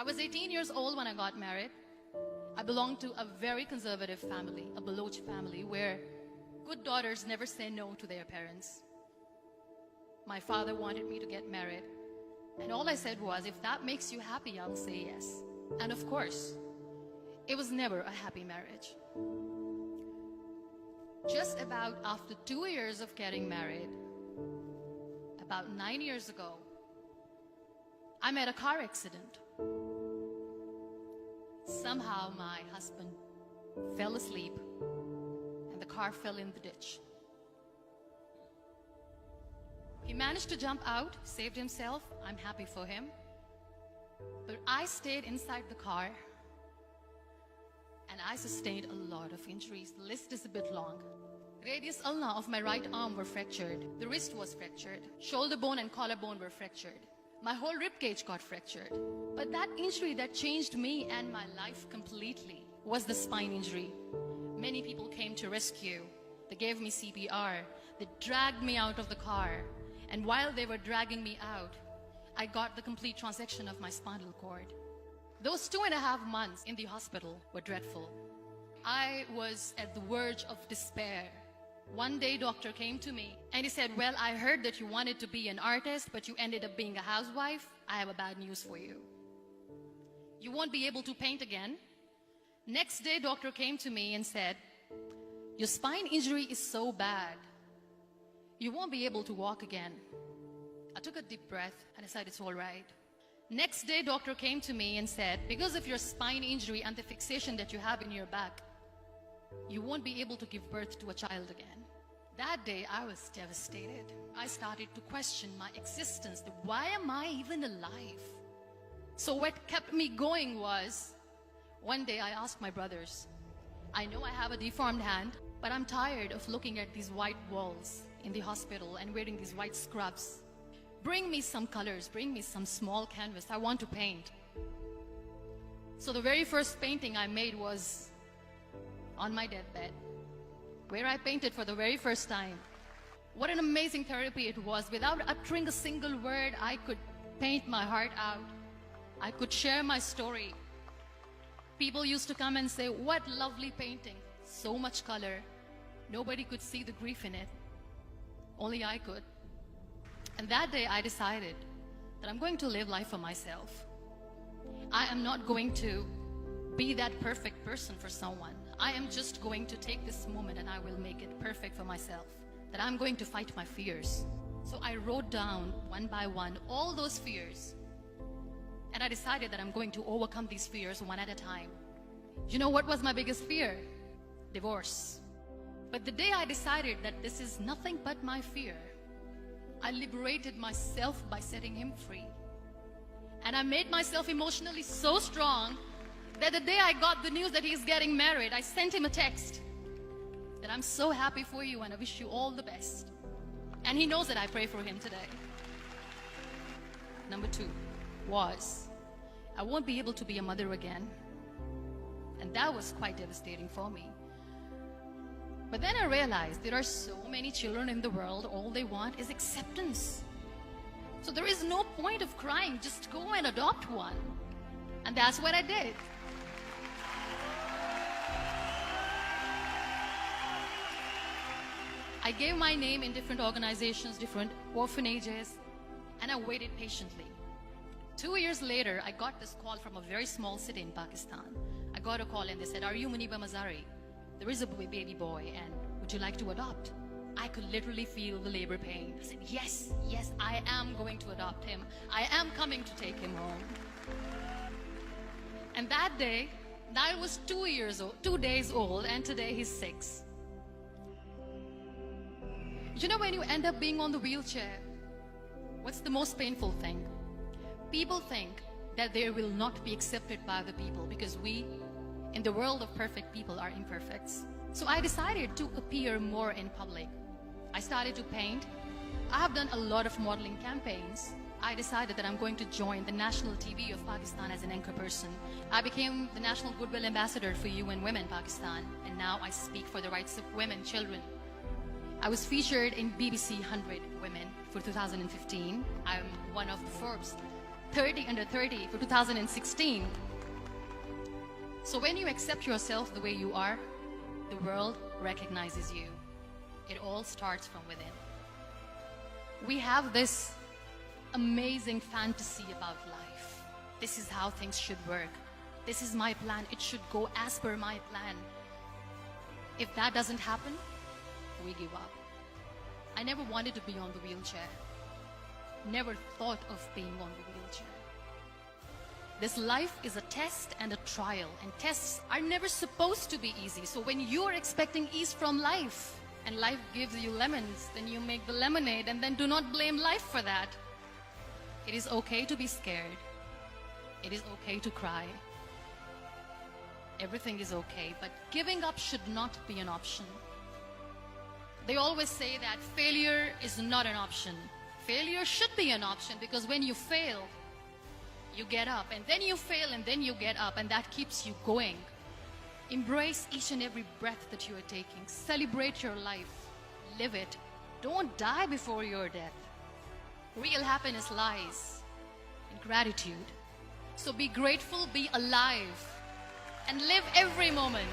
I was 18 years old when I got married. I belonged to a very conservative family, a Baloch family, where good daughters never say no to their parents. My father wanted me to get married, and all I said was, if that makes you happy, I'll say yes. And of course, it was never a happy marriage. Just about after 2 years of getting married, about 9 years ago, I met a car accident. Somehow my husband fell asleep and the car fell in the ditch. He managed to jump out, saved himself. I'm happy for him. But I stayed inside the car and I sustained a lot of injuries. The list is a bit long. Radius ulna of my right arm were fractured. The wrist was fractured. Shoulder bone and collarbone were fractured. My whole rib cage got fractured. But that injury that changed me and my life completely was the spine injury. Many people came to rescue. They gave me CPR. They dragged me out of the car. And while they were dragging me out, I got the complete transection of my spinal cord. Those 2.5 months in the hospital were dreadful. I was at the verge of despair. One day, doctor came to me and he said, well, I heard that you wanted to be an artist, but you ended up being a housewife. I have a bad news for you. You won't be able to paint again. Next day, doctor came to me and said, your spine injury is so bad, you won't be able to walk again. I took a deep breath and I said, it's all right. Next day, doctor came to me and said, because of your spine injury and the fixation that you have in your back, you won't be able to give birth to a child again. That day, I was devastated. I started to question my existence. Why am I even alive? So what kept me going was, one day I asked my brothers, I know I have a deformed hand, but I'm tired of looking at these white walls in the hospital and wearing these white scrubs. Bring me some colors, bring me some small canvas. I want to paint. So the very first painting I made was on my deathbed, where I painted for the very first time. What an amazing therapy it was. Without uttering a single word, I could paint my heart out. I could share my story. People used to come and say, what lovely painting. So much color. Nobody could see the grief in it. Only I could. And that day I decided that I'm going to live life for myself. I am not going to be that perfect person for someone. I am just going to take this moment and I will make it perfect for myself. That I'm going to fight my fears. So I wrote down one by one all those fears. And I decided that I'm going to overcome these fears one at a time. You know what was my biggest fear? Divorce. But the day I decided that this is nothing but my fear, I liberated myself by setting him free. And I made myself emotionally so strong that the day I got the news that he's getting married, I sent him a text that I'm so happy for you and I wish you all the best. And he knows that I pray for him today. Number 2 was, I won't be able to be a mother again. And that was quite devastating for me. But then I realized there are so many children in the world, all they want is acceptance. So there is no point of crying, just go and adopt one. And that's what I did. I gave my name in different organizations, different orphanages, and I waited patiently. 2 years later, I got this call from a very small city in Pakistan. I got a call and they said, are you Muniba Mazari? There is a baby boy and would you like to adopt? I could literally feel the labor pain. I said, yes, yes, I am going to adopt him. I am coming to take him home. And that day, I was 2 days old, and today he's 6. You know, when you end up being on the wheelchair, what's the most painful thing? People think that they will not be accepted by the people because we, in the world of perfect people, are imperfects. So I decided to appear more in public. I started to paint. I have done a lot of modeling campaigns. I decided that I'm going to join the national TV of Pakistan as an anchor person. I became the National Goodwill Ambassador for UN Women Pakistan, and now I speak for the rights of women, children. I was featured in BBC 100 Women for 2015. I'm one of the Forbes 30 under 30 for 2016. So when you accept yourself the way you are, the world recognizes you. It all starts from within. We have this amazing fantasy about life. This is how things should work. This is my plan. It should go as per my plan. If that doesn't happen, we give up. I never wanted to be on the wheelchair. Never thought of being on the wheelchair. This life is a test and a trial, and tests are never supposed to be easy. So when you're expecting ease from life, and life gives you lemons, then you make the lemonade, and then do not blame life for that. It is okay to be scared. It is okay to cry. Everything is okay, but giving up should not be an option. They always say that failure is not an option. Failure should be an option, because when you fail, you get up, and then you fail, and then you get up, and that keeps you going. Embrace each and every breath that you are taking. Celebrate your life. Live it. Don't die before your death. Real happiness lies in gratitude. So be grateful, be alive, and live every moment.